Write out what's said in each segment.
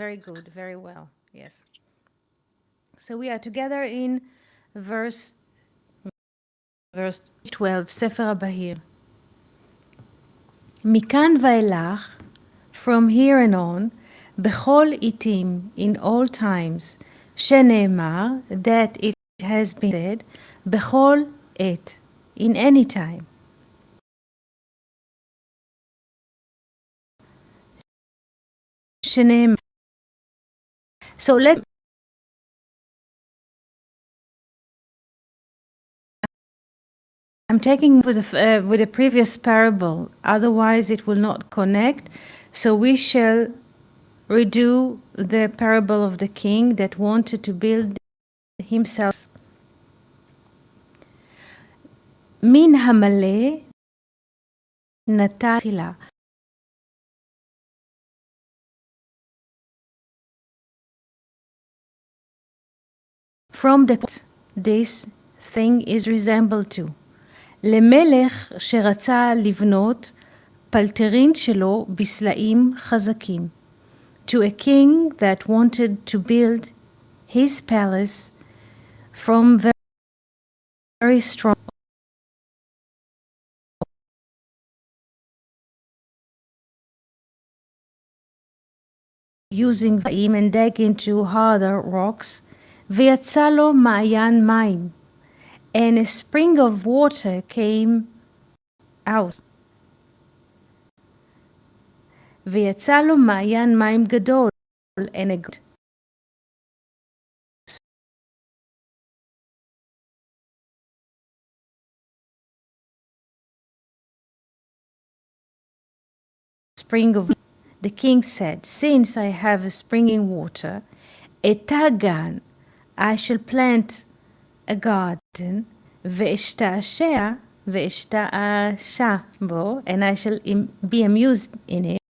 very good, very well. Yes. So we are together in verse 12, Sefer Habahir. מכאן ואילך, from here and on, בכל עתים, in all times, שנאמר, that it has been said, בכל עת, in any time. שנאמר. So I'm taking with the previous parable, otherwise it will not connect. So we shall redo the parable of the king that wanted to build himself. מן המלא נטע תחילה. From this thing is resembled to. למלך שרצה לבנות פלטרין שלו בסלעים חזקים. To a king that wanted to build his palace from very strong using them and dig into harder rocks. ויצא לו מעיין מים, and a spring of water came out. ויצא לו מעיין מים גדול, and a good spring of. The king said, since I have a springing water, etagan, I shall plant a garden, ואשתעשע בו, and I shall be amused in it.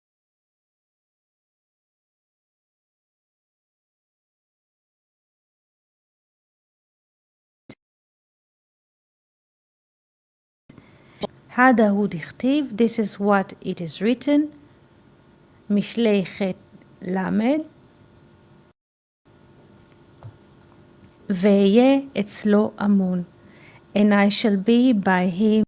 הדה הוא דכתיב, this is what it is written, משלי ח' למד, ואהיה אצלו אמון, and I shall be by him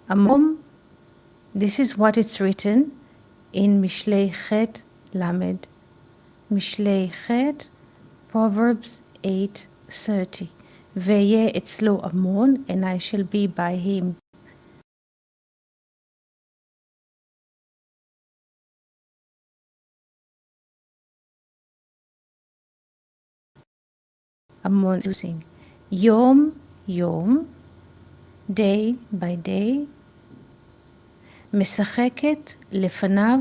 amon. This is what it's written in משלי ח' למד. משלי ח', Proverbs 8:30. ואהיה אצלו אמון, and I shall be by him. אמון, יום יום, day by day, משחקת לפניו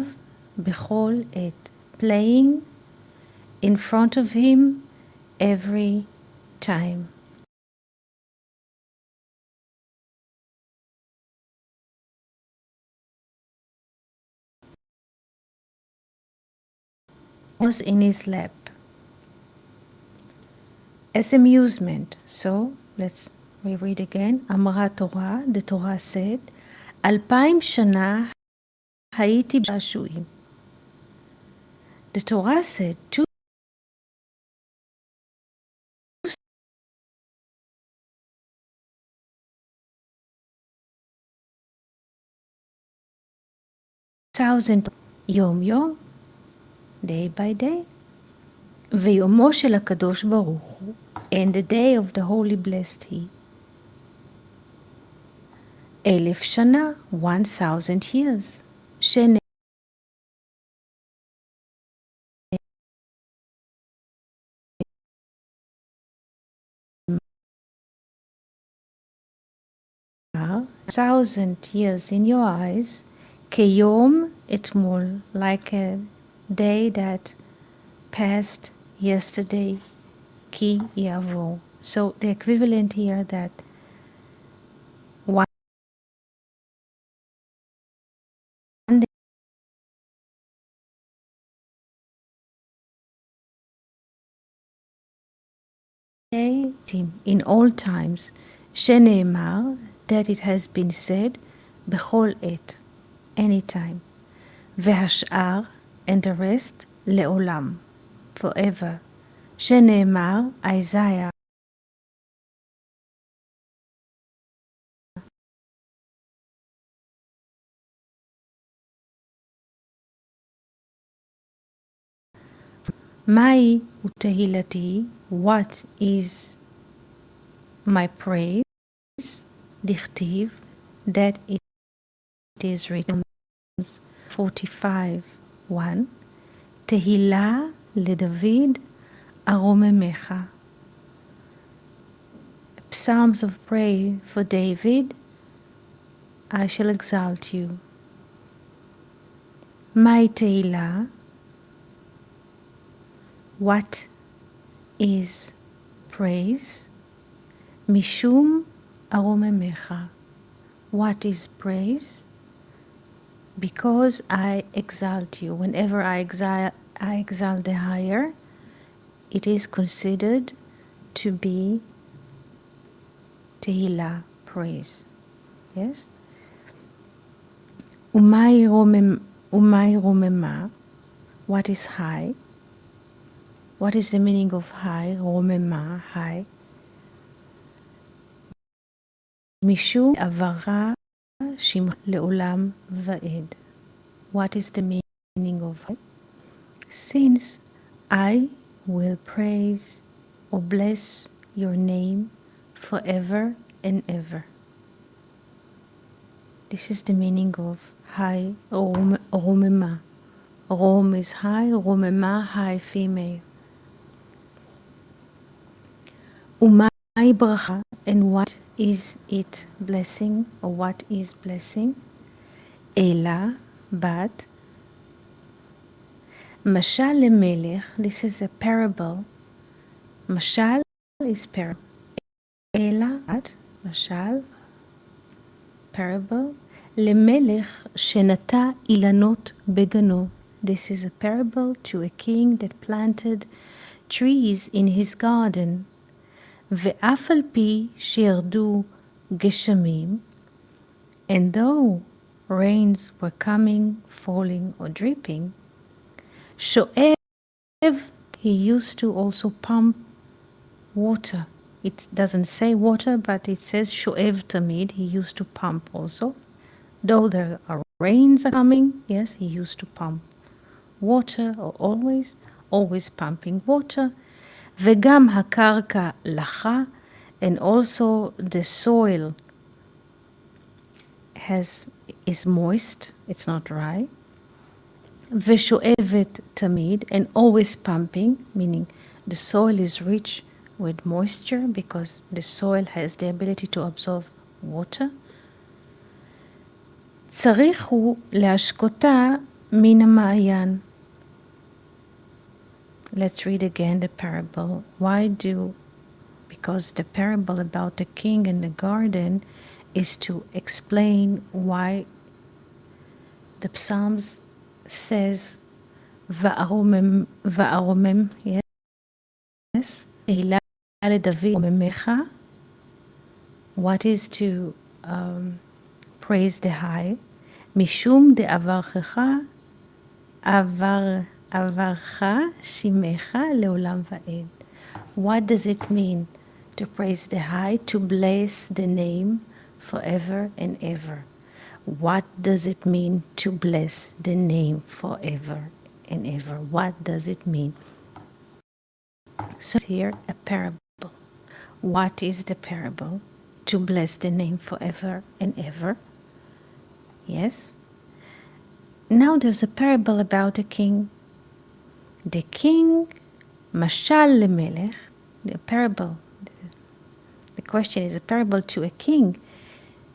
בכל עת, playing in front of him every time. Was in his lap as amusement. So let's reread again. אמרה תורה, the Torah said, 2000 שנה הייתי בשעשועים. The Torah said, 2000 יום יום, day by day, ויומו של הקדוש ברוך הוא, and the day of the holy blessed he, 1000 שנה, 1000 years, שנאמר thousand years in your eyes, כיום אתמול, like a day that passed yesterday, כי יעבור. So the equivalent here that one day in all times, שנאמר, that it has been said, בכל עת, anytime, והשאר, and the rest, לעולם, forever, שנאמר, Isaiah, מהי ותהילתי, what is my praise, דכתיב, that it is written, 45:1, תהילה לדוד ארוממך. Psalms of praise for David, I shall exalt you. מהי תהילה, what is praise, משום ארוממך. What is praise? Because I exalt you. Whenever I exalt the higher, it is considered to be tehillah, praise. Yes? Umay romema. What is high? What is the meaning of high? Romema, high. Mishum avara shim leolam vaed. What is the meaning of high? Since I will praise or bless your name forever and ever. This is the meaning of high, romema. Rom is high, romema, high female. Umay bracha, and what is it blessing, or what is blessing? Ela, but Mashal lemelech, this is a parable. Mashal is parable. Ela, but Mashal, parable. Lemelech shenata ilanot begano. This is a parable to a king that planted trees in his garden. ואף על פי שירדו גשמים, and though rains were coming, falling or dripping, שואב, he used to also pump water. It doesn't say water, but it says שואב תמיד, he used to pump also. Though there are rains coming, yes, he used to pump water, or always pumping water. וגם הקרקע לחה, and also the soil is moist, it's not dry. ושואבת תמיד, and always pumping, meaning the soil is rich with moisture because the soil has the ability to absorb water. צריך הוא להשקותה מן המעיין. Let's read again the parable. Because the parable about the king and the garden is to explain why the Psalms says va'aromem, yes, תהילה לדוד רוממך. What is to praise the high? משום דעברך עברך שמך לעולם ועד. What does it mean to praise the high? To bless the name forever and ever. What does it mean to bless the name forever and ever? What does it mean? So here a parable. What is the parable? To bless the name forever and ever. Yes. Now there's a parable about a king. The king, Mashal lemelech, the parable. The question is a parable to a king.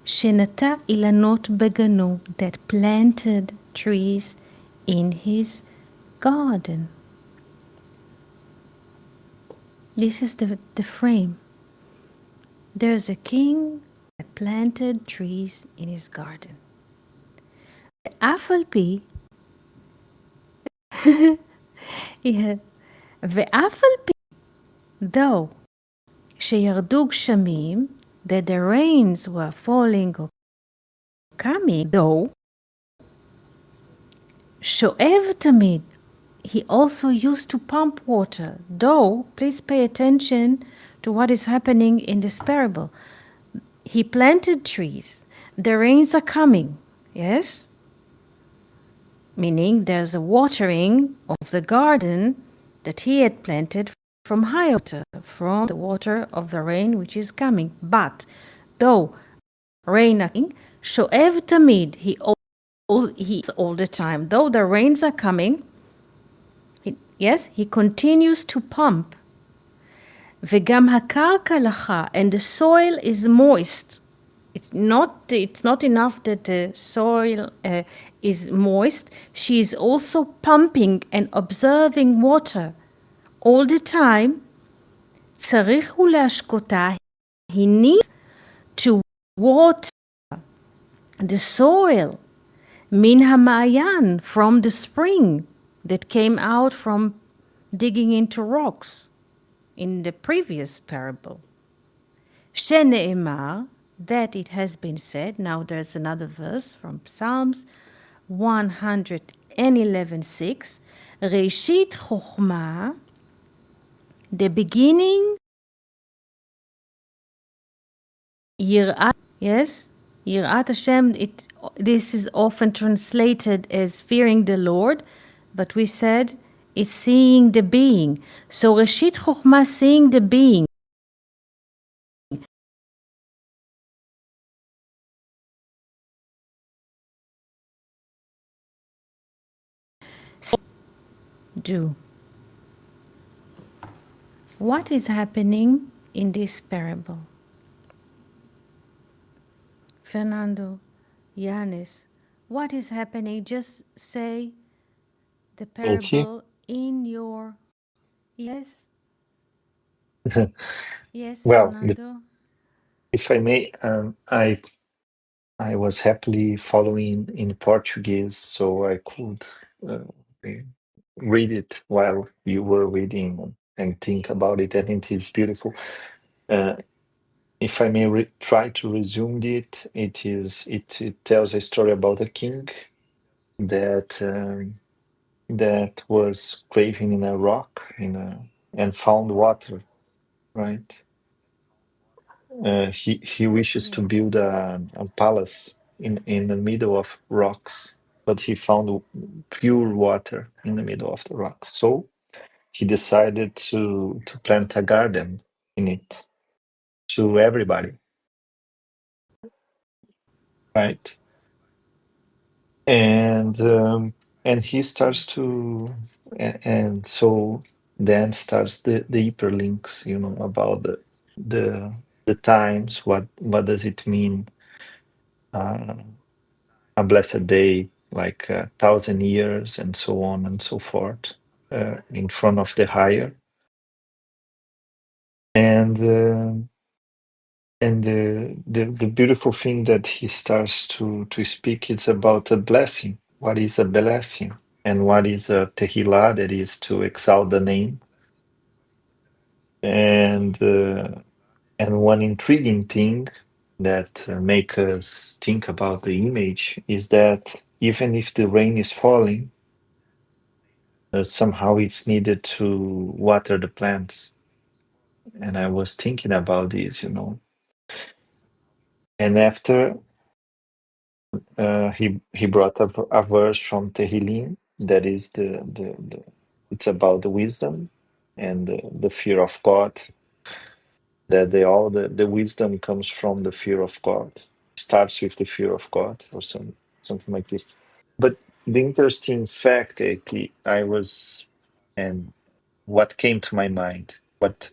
Shenata ilanot begano, that planted trees in his garden. This is the frame. There's a king that planted trees in his garden. ואף על פי, yeah, ואף על פי, though, כשירדו גשמים, that the rains were falling or coming, though, שואב תמיד, he also used to pump water. Though, please pay attention to what is happening in this parable. He planted trees. The rains are coming. Yes? Meaning there's a watering of the garden that he had planted from high water, from the water of the rain which is coming. But though rain are coming, שואב תמיד, he's all the time. Though the rains are coming, yes, he continues to pump. וגם הקרקע לחה, and the soil is moist. It's not enough that the soil is moist. She is also pumping and observing water all the time. צריך הוא להשקותה. He needs to water the soil מן המעיין, from the spring that came out from digging into rocks in the previous parable. שנאמר, that it has been said. Now there's another verse from Psalms 111:6. ראשית חוכמה, the beginning, יראת, yes, יראת Hashem, this is often translated as fearing the Lord, but we said it's seeing the being. So ראשית חוכמה, seeing the being. Do. What is happening in this parable? Fernando, Yanis, what is happening? Just say the parable in your... Yes? Yes, Well, Fernando? if I may, I was happily following in Portuguese, so I could read it while you were reading and think about it, and it is beautiful. If I may try to resume it, it tells a story about a king that that was craving in a rock and found water, right? He wishes to build a palace in the middle of rocks, but he found pure water in the middle of the rocks. So he decided to plant a garden in it to everybody, right? And he starts to and so then starts the hyperlinks, about the times, what does it mean, a blessed day, like 1,000 years, and so on and so forth, in front of the higher. And the beautiful thing that he starts to speak is about a blessing. What is a blessing? And what is a tehillah, that is to exalt the name. And one intriguing thing that make us think about the image is that even if the rain is falling, somehow it's needed to water the plants. And I was thinking about this, And after he brought up a verse from Tehillim that is it's about the wisdom and the fear of God. That the wisdom comes from the fear of God. Starts with the fear of God, or something like this. But the interesting fact that I was, and what came to my mind, what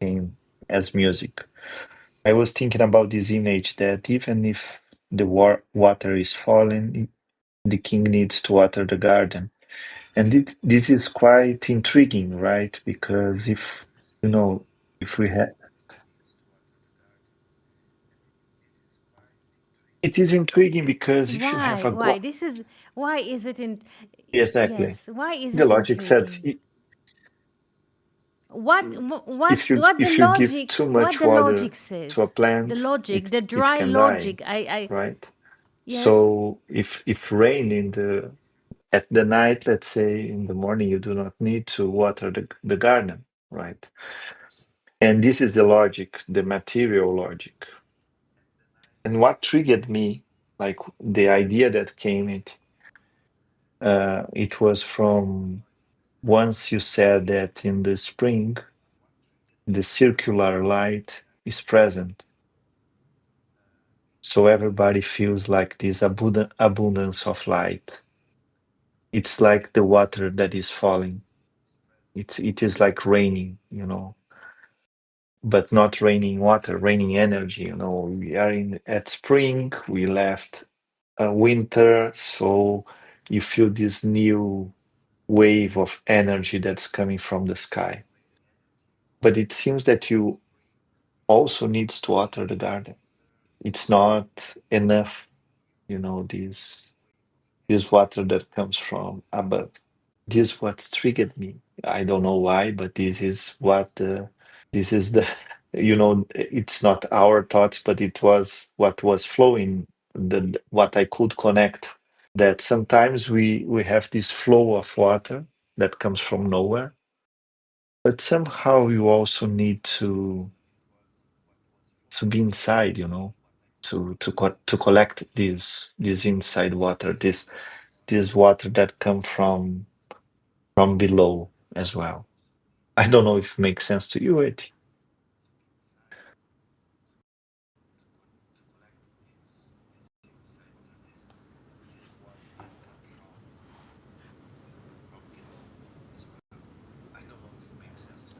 came as music. I was thinking about this image that even if the water is falling, the king needs to water the garden. And this is quite intriguing, right? Because if we have, it is intriguing because if you have a Why? Why is it in... exactly, Yes, why is the it logic says intriguing? What the if you give logic too what much the water logic to a says? The plant, logic, the it dry can die, logic. I right? yes. So if rain in the at the night, let's say in the morning, you do not need to water the garden, right? And this is the logic, the material logic. And what triggered me, like the idea that came it was from once you said that in the spring, the circular light is present. So everybody feels like this abundance of light. It's like the water that is falling. It is like raining, but not raining water, raining energy. We are in at spring. We left winter, so you feel this new wave of energy that's coming from the sky. But it seems that you also needs to water the garden. It's not enough, this water that comes from above. This is what's triggered me. I don't know why, but this is the it's not our thoughts, but it was what was flowing, what I could connect. That sometimes we have this flow of water that comes from nowhere, but somehow you also need to be inside, to collect this inside water, this water that come from below as well. I don't know if it makes sense to you, it.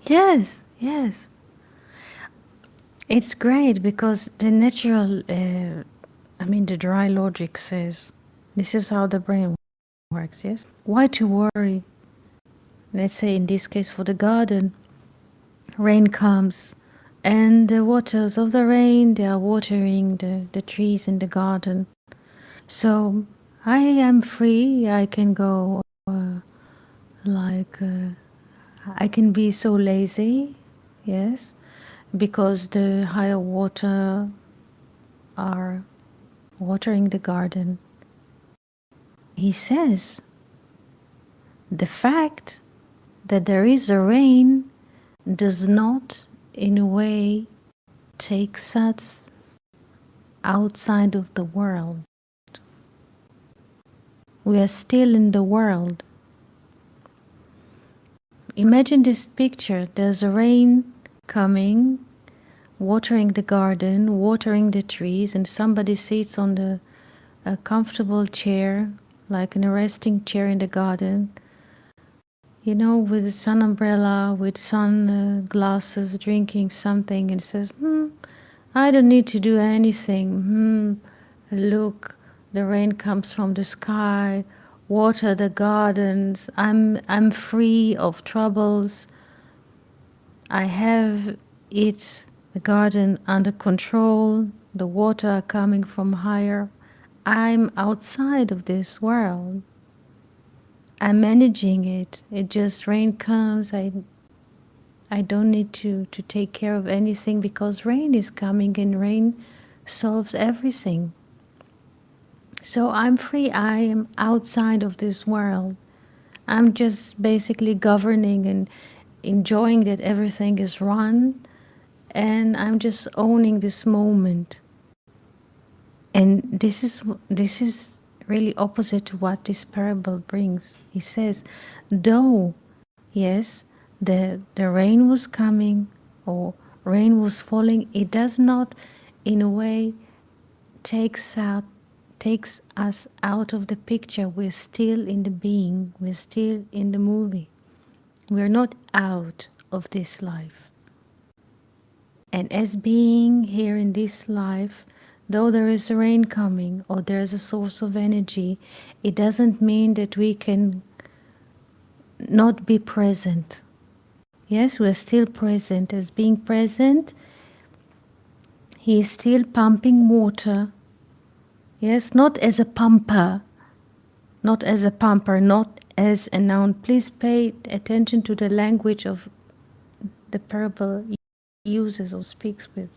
Yes, yes. It's great because the natural, the dry logic says this is how the brain works, yes? Why to worry? Let's say in this case for the garden, rain comes and the waters of the rain, they are watering the trees in the garden. So I am free, I can go like, I can be so lazy, yes, because the higher water are watering the garden. He says the fact that there is a rain does not, in a way, take us outside of the world. We are still in the world. Imagine this picture. There's a rain coming, watering the garden, watering the trees, and somebody sits on a comfortable chair, like an resting chair in the garden, with a sun umbrella, with sun glasses, drinking something, and says, I don't need to do anything. Look, the rain comes from the sky, water the gardens. I'm free of troubles. I have the garden under control. The water coming from higher. I'm outside of this world. I'm managing it. It just rain comes. I don't need to take care of anything because rain is coming and rain solves everything. So I'm free. I am outside of this world. I'm just basically governing and enjoying that everything is run, and I'm just owning this moment. And this is really opposite to what this parable brings. He says, though yes, the rain was coming or rain was falling, it does not in a way takes us out of the picture. We're still in the being, we're still in the movie. We're not out of this life. And as being here in this life, though there is rain coming or there's a source of energy, it doesn't mean that we can not be present. Yes, we're still present. As being present, he is still pumping water. Yes, not as a pumper, not as a pumper, not as a noun. Please pay attention to the language of the parable uses or speaks with.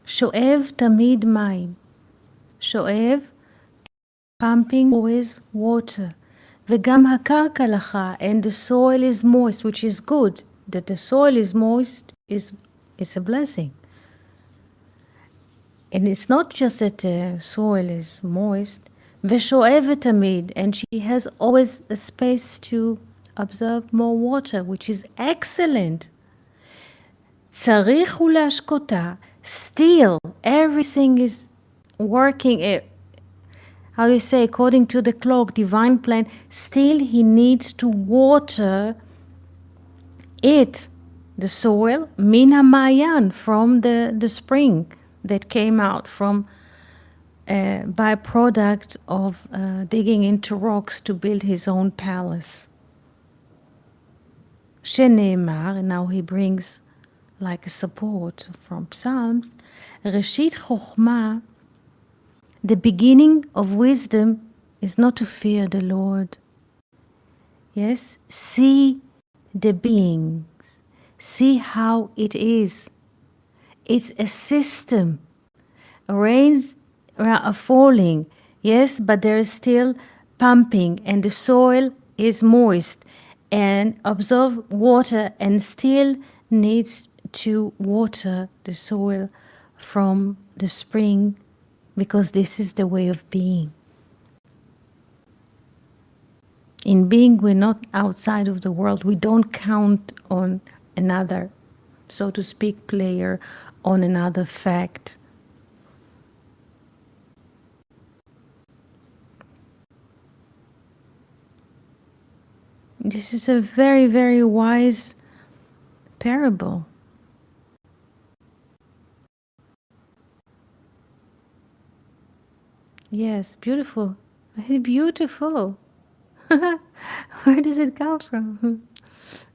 שואב תמיד מים. שואב, pumping always water. וגם הקרקע לחה, and the soil is moist, which is good. That the soil is moist is a blessing. And it's not just that the soil is moist, ושואבת תמיד, and she has always a space to absorb more water, which is excellent. צריך הוא להשקותה, still everything is working, how do you say, according to the clock, divine plan, still he needs to water it, the soil, מן המעיין, from the spring that came out from byproduct of digging into rocks to build his own palace. שנאמר, and now he brings like a support from Psalms, ראשית חוכמה, the beginning of wisdom is not to fear the Lord. Yes, see the beings, see how it is. It's a system. Rains are falling, yes, but there is still pumping, and the soil is moist and absorb water and still needs to water the soil from the spring, because this is the way of being. In being, we're not outside of the world. We don't count on another, so to speak, player, on another fact. This is a very, very wise parable. Yes, beautiful. Beautiful. Where does it come from?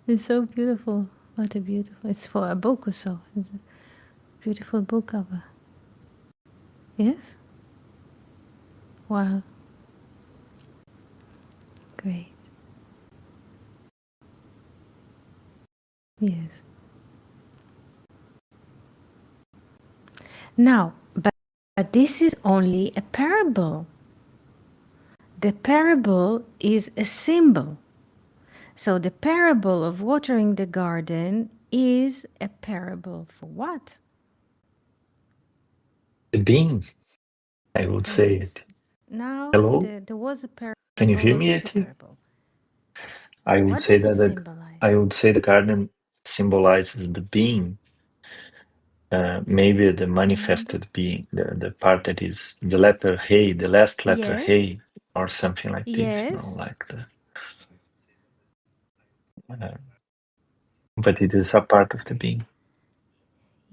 It's so beautiful. What a beautiful. It's for a book or so. It's a beautiful book cover. Yes? Wow. Great. Yes. Now, but this is only a parable. The parable is a symbol. So the parable of watering the garden is a parable for what? The being, I would say Yes. it. Now Hello? there was a Can you parable, hear there me, is a Eti? parable. I would What say does it that symbolize? I would say the garden symbolizes the being, maybe the manifested being, the part that is the letter Hey, the last letter Yes. Hey, or something like this, Yes. like the. But it is a part of the being.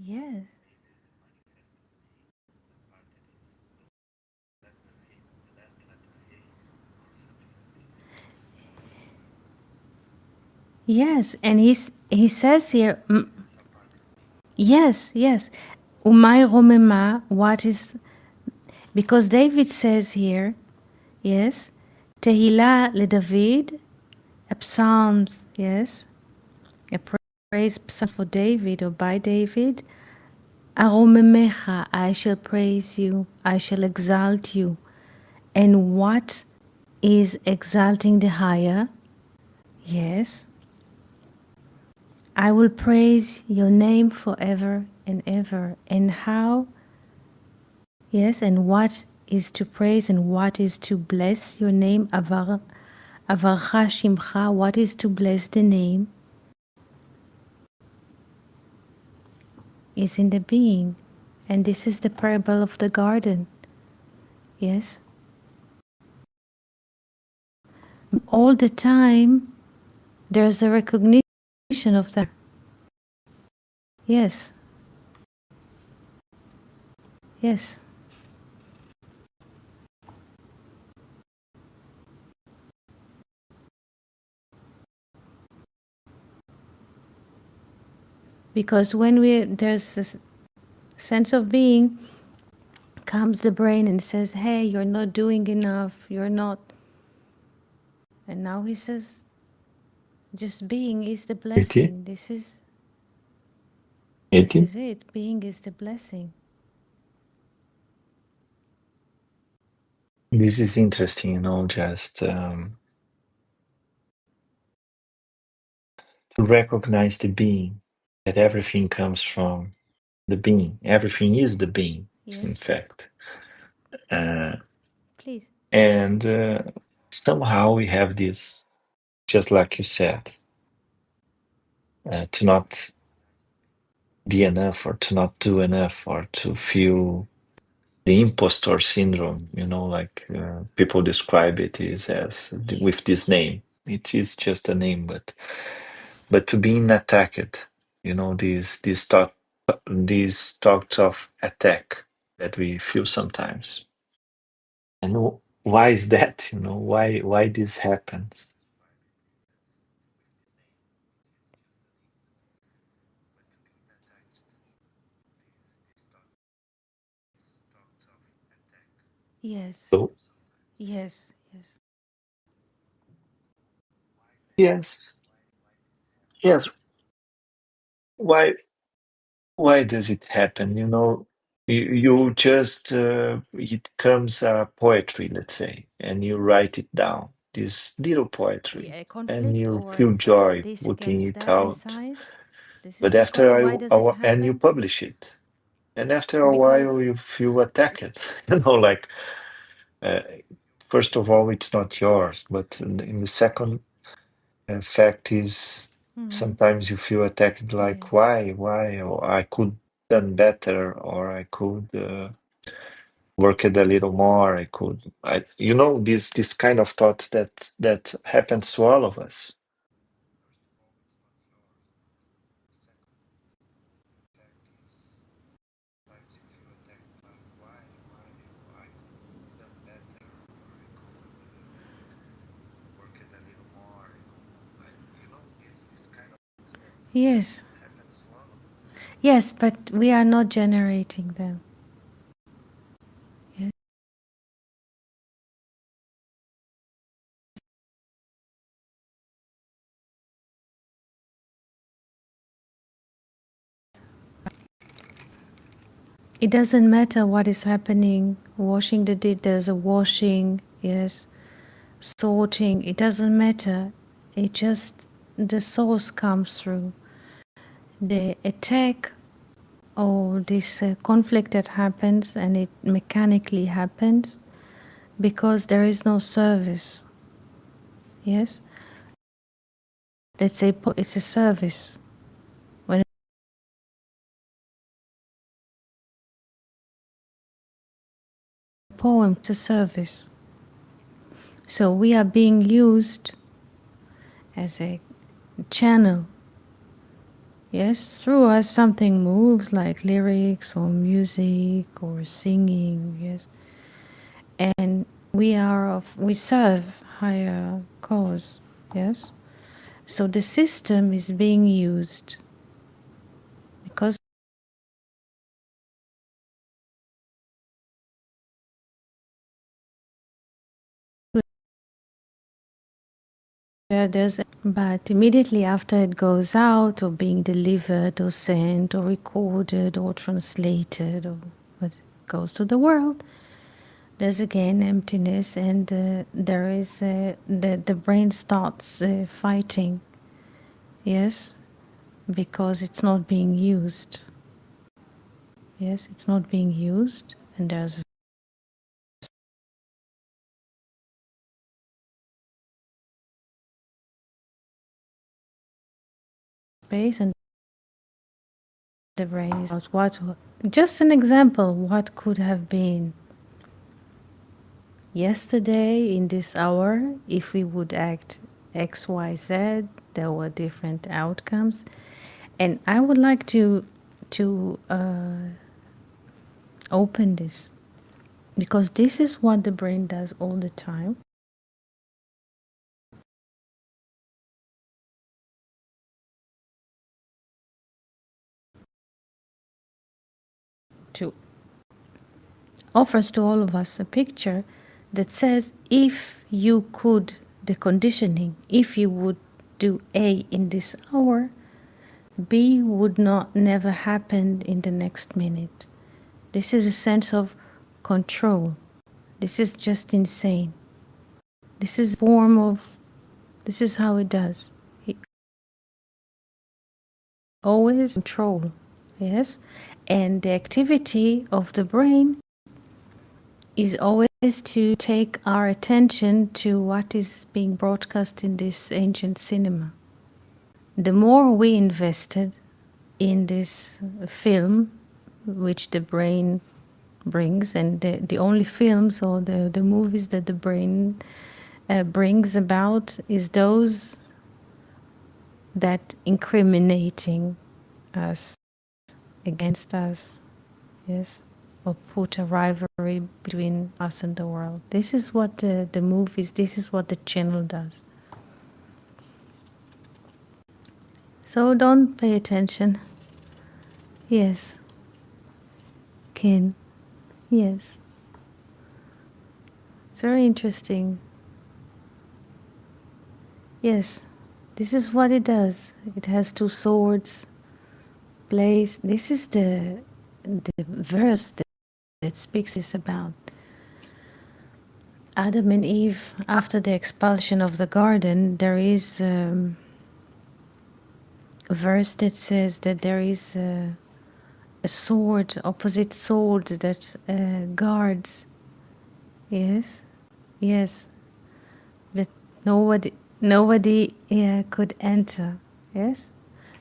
Yes. Yes, and he says here, yes, yes. Umay romema, what is, because David says here, yes, Tehillah LeDavid, a psalms, yes, a praise psalm for David or by David. Aromemecha, I shall praise you, I shall exalt you. And what is exalting the higher? Yes, I will praise your name forever and ever. And how? Yes, and what is to praise and what is to bless your name? Avarcha Shimcha, what is to bless the name? Is in the being. And this is the parable of the garden. Yes? All the time, there's a recognition of that. Yes. Yes. Because when there's this sense of being, comes the brain and says, hey, you're not doing enough, you're not. And now he says, just being is the Eti? blessing. This is, This 18. is it. Being is the blessing. This is interesting, just to recognize the being, that everything comes from the being. Everything is the being, in Yes, fact. Uh, please. and somehow we have this, just like you said, to not be enough or to not do enough or to feel the impostor syndrome, like people describe it is as with this name. It is just a name, but to being attacked, these thoughts of attack that we feel sometimes. And why is that? Why this happens? Yes, So yes, yes. yes, yes. Why does it happen? You just it comes poetry, let's say, and you write it down, this little See, poetry, a and conflict you or feel joy this putting against it that out. inside. This is But the after point. Why does it and you happen? publish it, and after a Because, while you feel attacked. Like uh, first of all, it's not yours, but in the second fact is mhm, sometimes you feel attacked, like yes, why, or I could done better, or I could work it a little more. I could, this kind of thoughts that happens to all of us. yes, yes, but we are not generating them. Yes. It doesn't matter what is happening. Washing the dish, there's a washing, yes, sorting. It doesn't matter. It just the source comes through the attack or this conflict that happens, and it mechanically happens because there is no service. Yes, let's say it's a service. When a poem, it's a service. So we are being used as a channel. Yes, through us something moves like lyrics or music or singing. Yes, and we serve higher cause. Yes, so the system is being used because there's, but immediately after it goes out or being delivered or sent or recorded or translated or what goes to the world, there's again emptiness, and there is the brain starts fighting. Yes, because it's not being used. Yes, it's not being used, and there's a space, and the brain is out. What? Just an example. What could have been yesterday in this hour if we would act X, Y, Z? There were different outcomes, and I would like to open this because this is what the brain does all the time to offers to all of us a picture that says if you could, the conditioning, if you would do A in this hour, B would not never happen in the next minute. This is a sense of control. This is just insane. This is a form of, this is how it does. It always control, yes? And the activity of the brain is always to take our attention to what is being broadcast in this ancient cinema. The more we invested in this film, which the brain brings, and the only films or the movies that the brain brings about is those that incriminating us, against us, yes, or put a rivalry between us and the world. This is what the movies, this is what the channel does. So don't pay attention. Yes, Ken. Yes. It's very interesting. Yes, this is what it does. It has two swords. Plays. This is the verse that speaks this about Adam and Eve after the expulsion of the garden. There is a verse that says that there is a sword, opposite sword that guards. Yes, yes, that nobody could enter. Yes,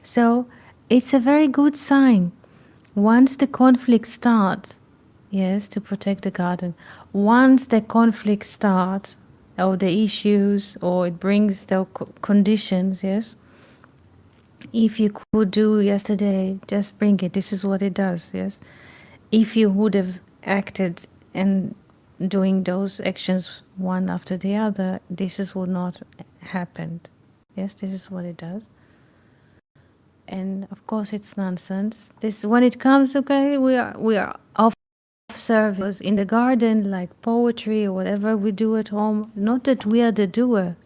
so it's a very good sign. Once the conflict starts, yes, to protect the garden. Once the conflict starts, or the issues, or it brings the conditions, yes. If you could do yesterday, just bring it. This is what it does, yes. If you would have acted and doing those actions one after the other, this is would not happened. Yes, this is what it does. And of course, it's nonsense. This when it comes, okay, we are off service in the garden, like poetry or whatever we do at home. Not that we are the doers,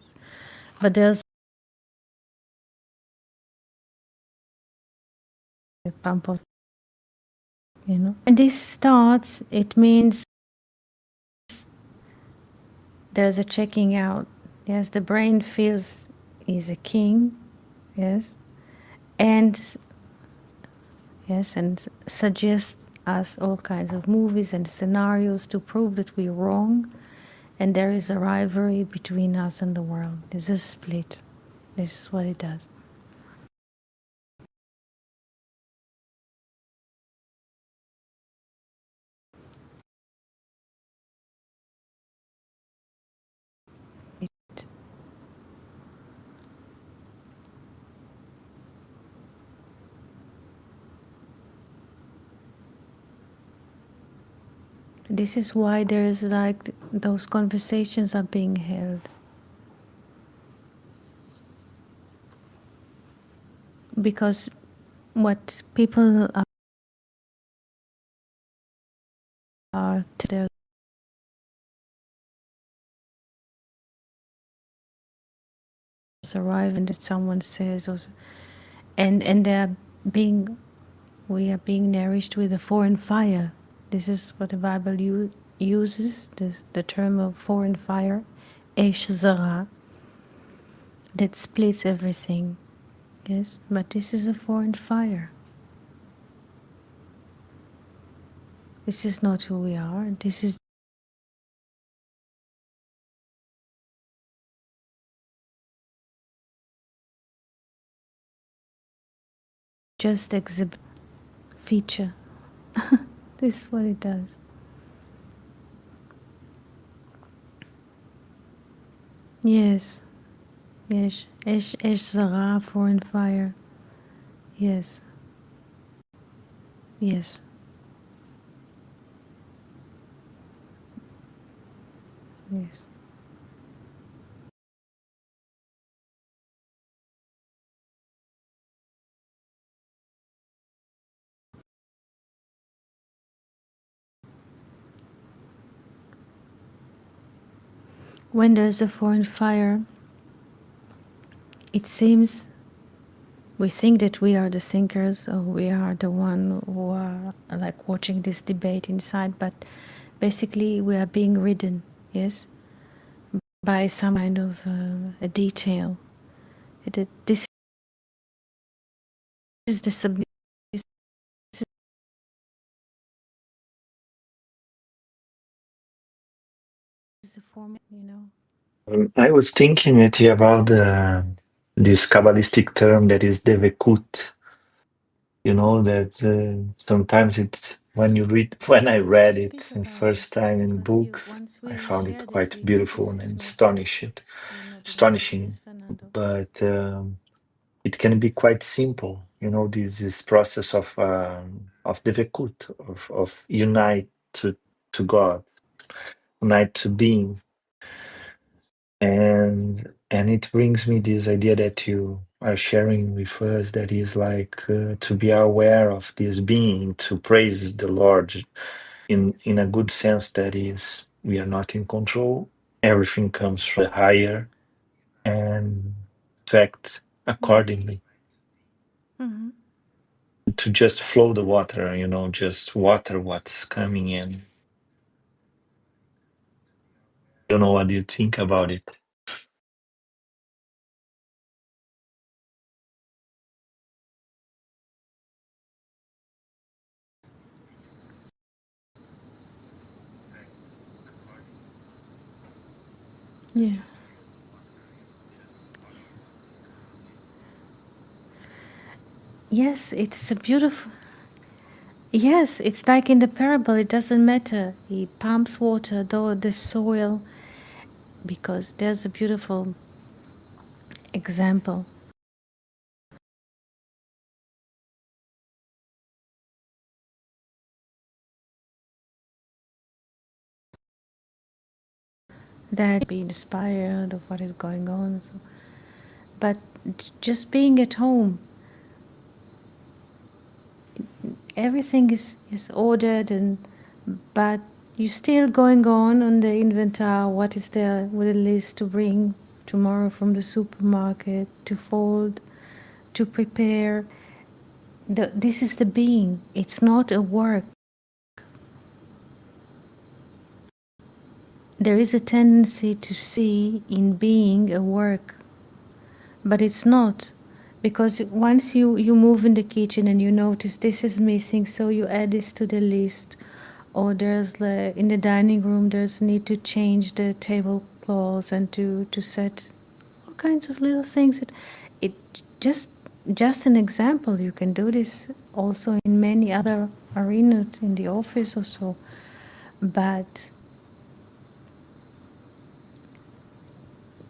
but there's a pump of, And this starts. It means there's a checking out. Yes, the brain feels he's a king. Yes, and yes, and suggests us all kinds of movies and scenarios to prove that we're wrong, and there is a rivalry between us and the world. There's a split. This is what it does. This is why there is like those conversations are being held, because what people are there's arriving that someone says, or, and they're being we are being nourished with a foreign fire. This is what the Bible uses the term of foreign fire, esh zara, that splits everything. Yes, but this is a foreign fire. This is not who we are. This is just exhibit feature. This is what it does. Yes, yes, esh zara, foreign fire. Yes, yes. Yes. When there's a foreign fire, it seems We think that we are the thinkers, or we are the one who are like watching this debate inside, but basically we are being ridden, yes, by some kind of a detail. This is the this is the form, you know. I was thinking with you about this Kabbalistic term that is devekut. You know that sometimes it's when you read when I Could you read it speak the about it? first time in Because you, books, once I we found share it this, quite we make beautiful this and exercise. You're not about it, yes, astonishing. Fernando? But it can be quite simple. You know, this process of devekut, of unite to God, unite to being. And it brings me this idea that you are sharing with us, that is like to be aware of this being, to praise the Lord in a good sense, that is we are not in control. Everything comes from the higher, and to act Mm. accordingly, Mm-hmm. to just flow the water, you know, just water what's coming in. Don't know what you think about it. Yeah. Yes, it's a beautiful. Yes, it's like in the parable. It doesn't matter. He pumps water, though the soil, because there's a beautiful example that be inspired of what is going on. So, but just being at home, everything is ordered, and but you still going on the inventory. What is there with a list to bring tomorrow from the supermarket, to fold, to prepare. This is the being. It's not a work. There is a tendency to see in being a work, but it's not. Because once you move in the kitchen and you notice this is missing, so you add this to the list. Or there's in the dining room, there's need to change the tablecloths and to set all kinds of little things. It just just an example. You can do this also in many other arenas in the office or so. But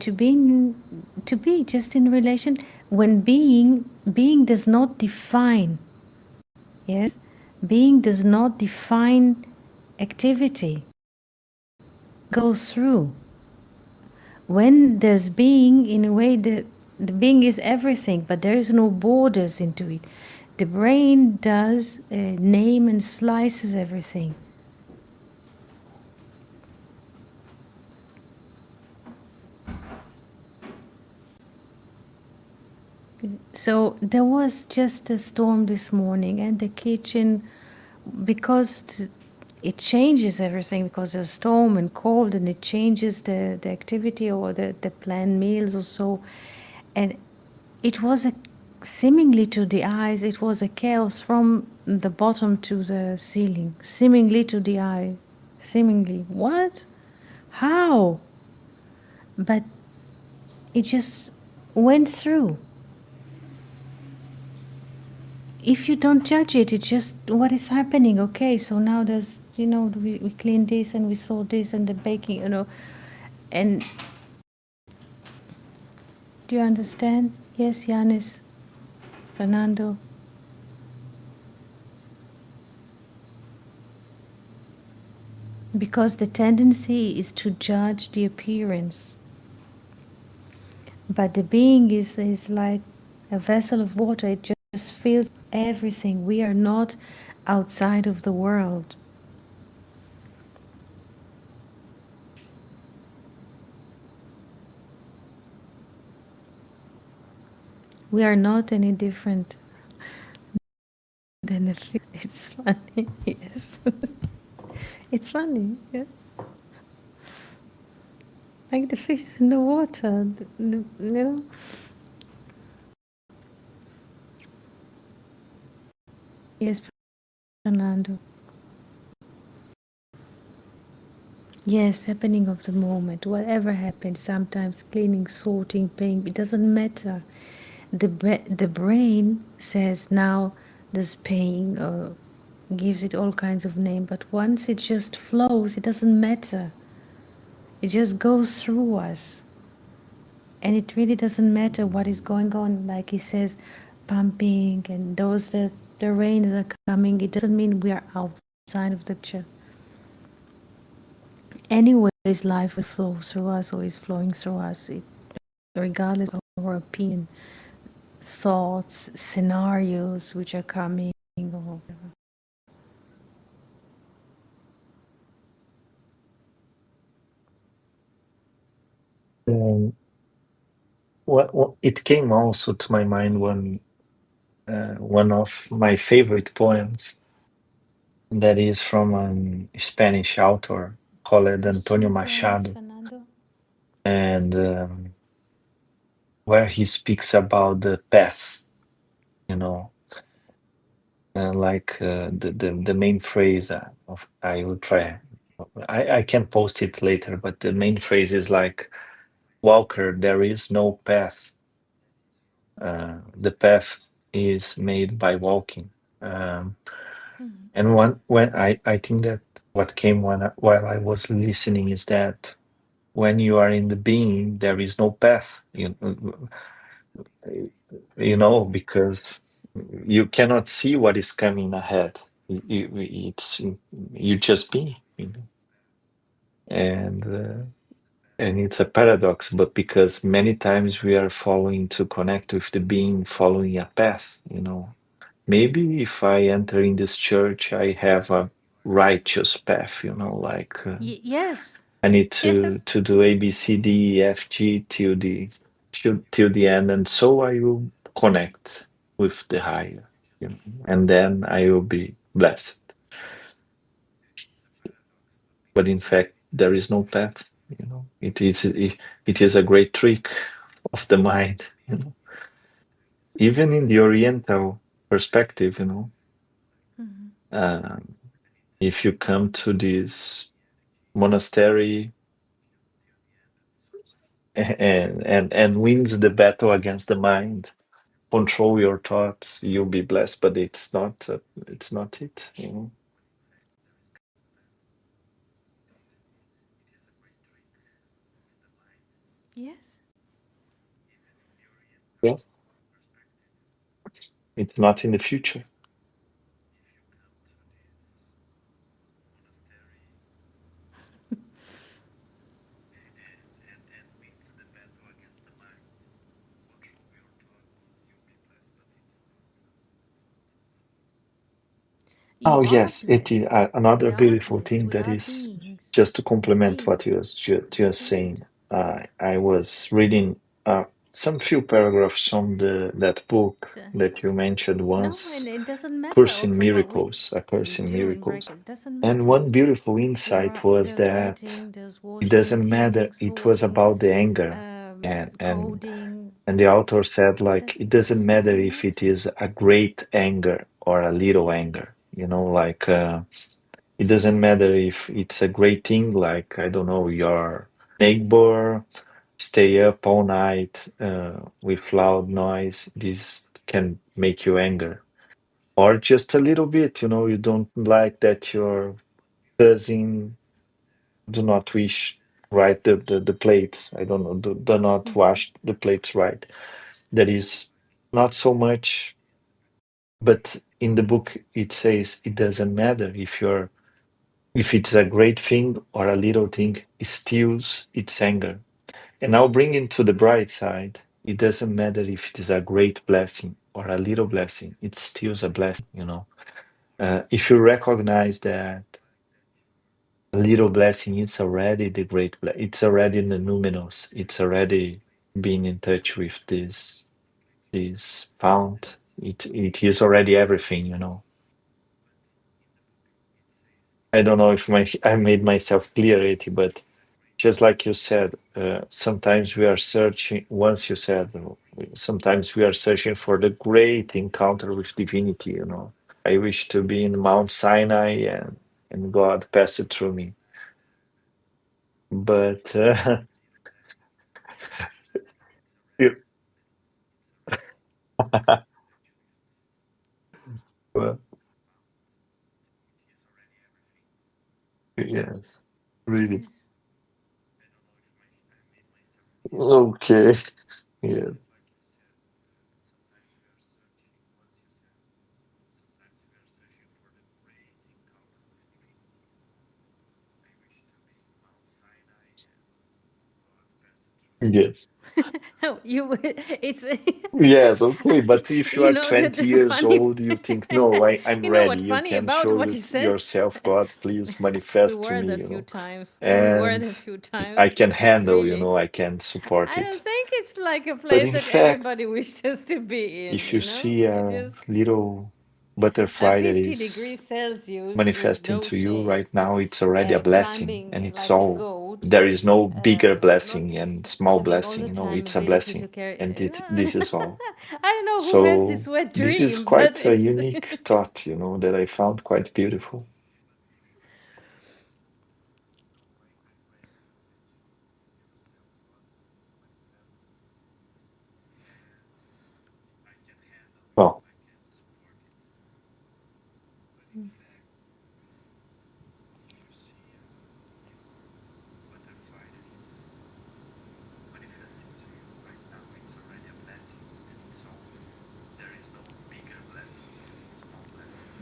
to be just in relation, when being does not define, yes, being does not define activity, goes through. When there's being, in a way, the being is everything, but there is no borders into it. The brain does name and slices everything. So there was just a storm this morning, and the kitchen, because it changes everything, because there's storm and cold, and it changes the activity or the planned meals or so. And it was a seemingly to the eyes, it was a chaos from the bottom to the ceiling. Seemingly to the eye. Seemingly. What? How? But it just went through. If you don't judge it, it's just what is happening. Okay, so now there's, we cleaned this and we saw this and the baking, and do you understand? Yes, Yanis, Fernando. Because the tendency is to judge the appearance, but the being is like a vessel of water. It just fills everything. We are not outside of the world. We are not any different than a fish. It's funny, yes. It's funny, yeah. Like the fishes in the water, you know? Yes, Fernando. Yes, happening of the moment. Whatever happens, sometimes cleaning, sorting, paying, it doesn't matter. The brain says now this paying or gives it all kinds of name, but once it just flows, it doesn't matter. It just goes through us. And it really doesn't matter what is going on, like he says, pumping and those that the rain that are coming, it doesn't mean we are outside of the picture. Anyways, life will flow through us or is flowing through us, regardless of our opinion, thoughts, scenarios which are coming or whatever. Um, what it came also to my mind one of my favorite poems that is from a Spanish author called Antonio Which one is Machado, Fernando? and where he speaks about the past, you know, like the main phrase of I will try. I can post it later, but the main phrase is like, Walker, there is no path. The path is made by walking. Um, Mm-hmm. and when I think that what came while I was listening is that when you are in the being, there is no path. You know, because you cannot see what is coming ahead. It's you just be, you know? And it's a paradox, but because many times we are following to connect with the being, following a path, you know. Maybe if I enter in this church, I have a righteous path, you know, like Yes, I need yes. to do A B C D E F G till the end, and so I will connect with the higher, you know, and then I will be blessed. But in fact, there is no path, you know. It is a great trick of the mind, you know. Even in the Oriental perspective, you know, Mm-hmm. um, if you come to this monastery and wins the battle against the mind, control your thoughts, you'll be blessed. But it's not it, you know. Yes. Yes, it's not in the future. You Oh are yes, it is blessed. another We are beautiful blessed. thing We that are is beings. just to We are complement what beings. you are saying. I was reading some few paragraphs from the that book So, that you mentioned no, and once, it doesn't matter Course in also what we Miracles, A Course in do in Miracles. bracket. It doesn't And matter. one beautiful We insight are was there's that writing, there's it washing, doesn't cleaning, matter. It was sorting, about the anger, and and coding. and the author said like it It doesn't just matter doesn't if it matter. is a great anger or a little anger. You know, like it doesn't matter if it's a great thing, like I don't know, your neighbor stay up all night with loud noise. This can make you anger, or just a little bit. You know, you don't like that your cousin do not wish right the plates. I don't know, do not Mm-hmm. wash the plates right. That is not so much, but in the book it says it doesn't matter if it's a great thing or a little thing, it steals its anger. And now bringing to the bright side, it doesn't matter if it is a great blessing or a little blessing, it steals a blessing, you know. If you recognize that a little blessing, it's already the it's already the numinous, it's already being in touch with this is found, it is already everything, you know. I don't know if I made myself clear, Eti, but just like you said, sometimes we are searching, once you said, sometimes we are searching for the great encounter with divinity, you know. I wish to be in Mount Sinai and God passed it through me. But you- well, yes, really. Yes. Okay. Yeah. Yes. Oh, you, it's, Yes, okay. But if you you are know that 20 the years funny, old, you think, no, I'm you know ready. what You funny can about show what he said? yourself, God, please We manifest to were me, there a you few know. times. We were And there a few times, I can handle, you really. know, I can support I don't it. think it's like a But place in that fact, everybody wishes to be in, if you you know? see You a just, little at butterfly that 50 is degrees Celsius with manifesting no to you shade, right now, it's already a blessing. And climbing it's like a all, goat, there is no bigger not blessing and small having all blessing, the you know, time it's a ability blessing. to carry. And this is all. I don't know who has So this wet this is dream, but quite a it's. unique thought, you know, that I found quite beautiful. Well,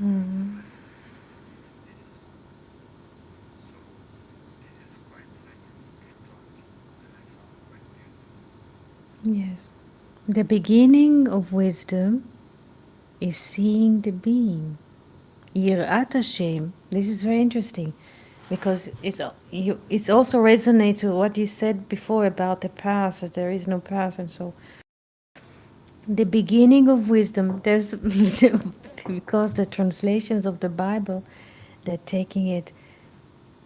Mm, yes. The beginning of wisdom is seeing the being. Yirat Hashem. This is very interesting because it's also resonates with what you said before about the path, that there is no path, and so the beginning of wisdom. There's because the translations of the Bible, they're taking it.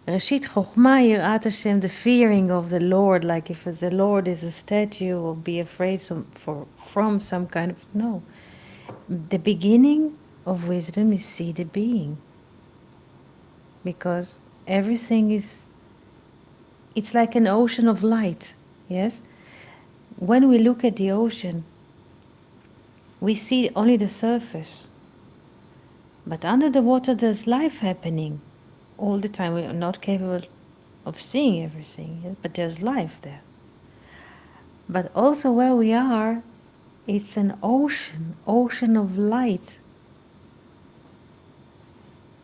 Rashit Chochmah Yirat Hashem, the fearing of the Lord, like if the Lord is a statue, or be afraid from some kind of no. The beginning of wisdom is see the being, because everything is, it's like an ocean of light. Yes, when we look at the ocean, we see only the surface, but under the water there's life happening all the time. We are not capable of seeing everything, yes? But there's life there. But also where we are, it's an ocean of light.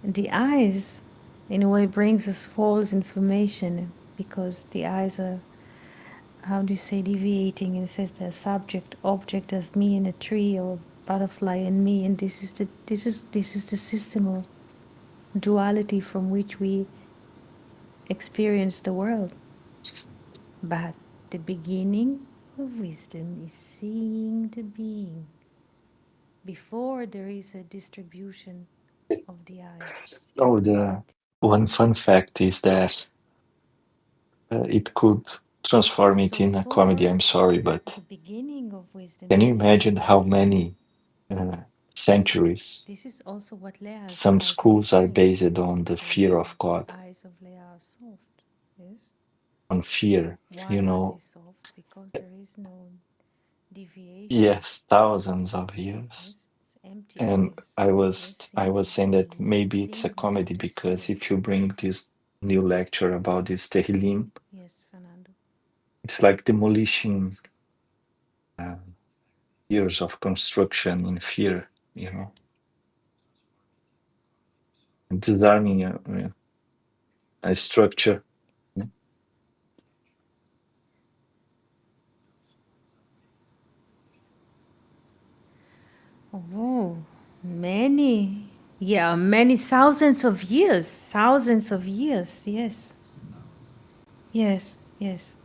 The eyes, in a way, brings us false information, because the eyes are, how do you say, deviating, and it says the subject object as me in a tree, or butterfly in me, and this is the system of duality from which we experience the world. But the beginning of wisdom is seeing the being before there is a distribution of the eyes. oh, But the one fun fact is that it could transform it so in a comedy. before I'm sorry, but the beginning of wisdom can is you seeing imagine the how being. many centuries This is also what Leah's some eyes are schools are referring based to. on the The fear of God, eyes of Leah are soft. Yes. on fear, Why you are they know? soft? Because there is no deviation. Yes, thousands of years. Yes, it's And emptiness. Yes, I seeing the was saying that being, maybe it's a seeing comedy without a because soul. if you bring this new lecture about this Tehillim, Yes, Fernando. it's like demolishing uh, years of construction in fear, you know, disarming a structure. Oh, many. Yeah, many thousands of years. Thousands of years. Yes. Yes. Yes.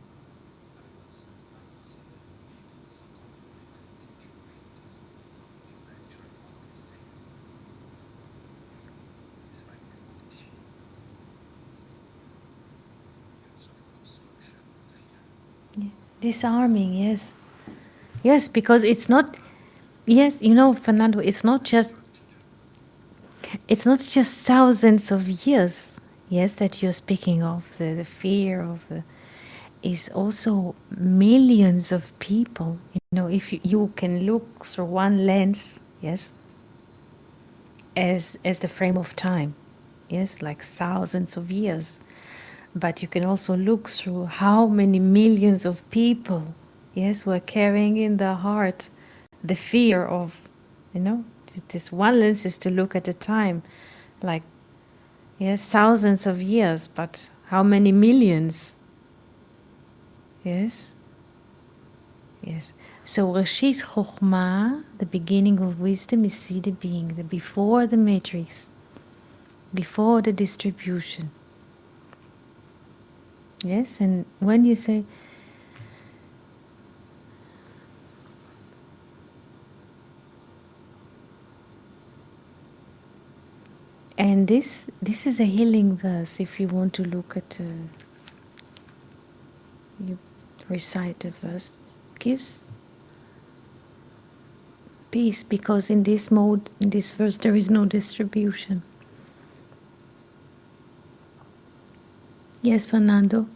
Disarming, yes. Yes, because it's not, yes, you know, Fernando, it's not just thousands of years, yes, that you're speaking of, the fear of the, is also millions of people. You know, if you can look through one lens, yes, as the frame of time, yes, like thousands of years, but you can also look through how many millions of people, yes, were carrying in their heart the fear of, you know, this one lens is to look at the time, like, yes, thousands of years, but how many millions? Yes, yes. So Rashid Chokhmah, the beginning of wisdom, is see the being, the before the matrix, before the distribution. Yes, and when you say, and this is a healing verse. If you want to look at, you recite the verse, gives peace, because in this mode, in this verse, there is no distribution. Yes, Fernando.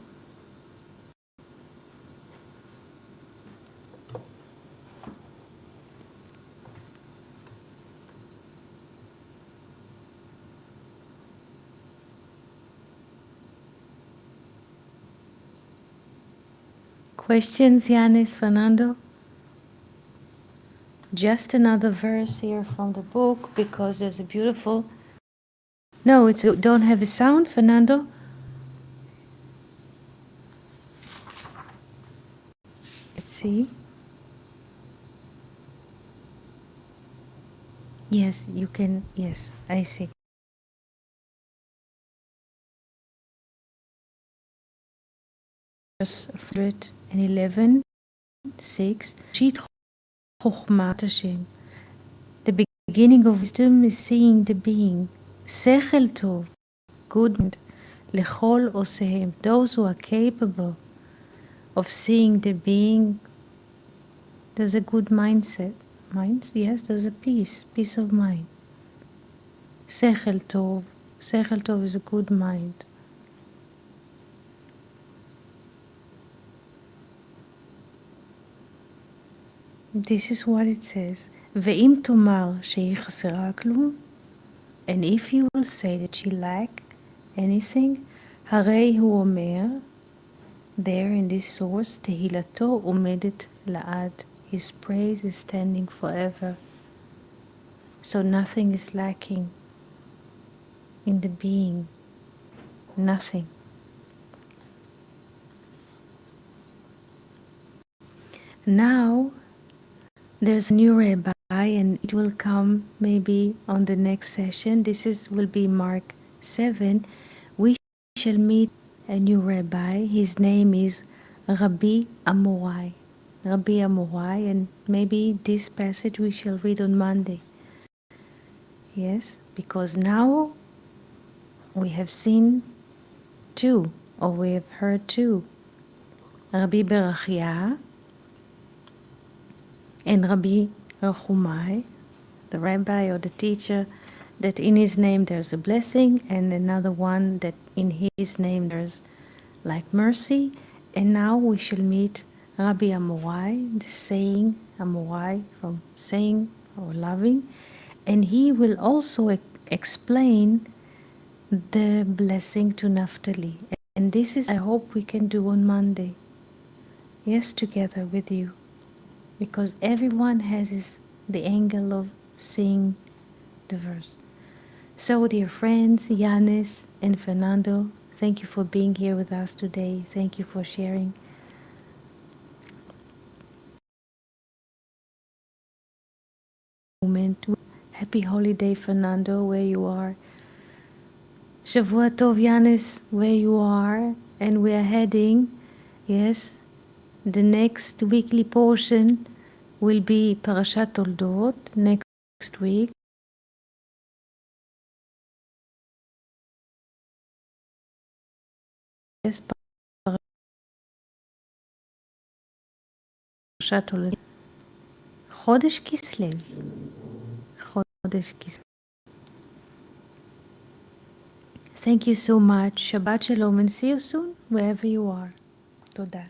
Questions, Yanis, Fernando? Just another verse here from the book, because there's a beautiful. No, it's don't have a sound, Fernando. Let's see. Yes, you can. Yes, I see. Verse 111, 6. Sheet Chokhmat Hashem. The beginning of wisdom is seeing the being. Sechel Tov, good, lechol osehem. Those who are capable of seeing the being, there's a good mindset. Minds, yes, there's a peace of mind. Sechel Tov. Sechel Tov is a good mind. This is what it says. ואם תאמר שהיא חסרה כלום, and if you will say that she lack anything, הרי הוא אומר, there in this source, תהילתו עומדת לעד. His praise is standing forever. So nothing is lacking in the being. Nothing. Now, there's a new rabbi, and it will come maybe on the next session. Will be Mark 7. We shall meet a new rabbi. His name is Rabbi Amorai. Rabbi Amorai, and maybe this passage we shall read on Monday. Yes, because now we have seen two, or we have heard two. Rabbi Berachia and Rabbi Rachumai, the rabbi or the teacher, that in his name there's a blessing, and another one that in his name there's like mercy. And now we shall meet Rabbi Amorai, the saying Amorai from saying or loving, and he will also explain the blessing to Naphtali. And this is, I hope we can do on Monday. Yes, together with you, because everyone has the angle of seeing the verse. So, dear friends, Yanis and Fernando, thank you for being here with us today. Thank you for sharing. Moment. Happy holiday, Fernando, where you are. Shavua Tov, Yanis, where you are. And we are heading, yes, the next weekly portion will be Parashat Toldot next week. Yes, שלושה תולדים. חודש כסלו. חודש כסלו. Thank you so much. Shabbat shalom and see you soon wherever you are. תודה.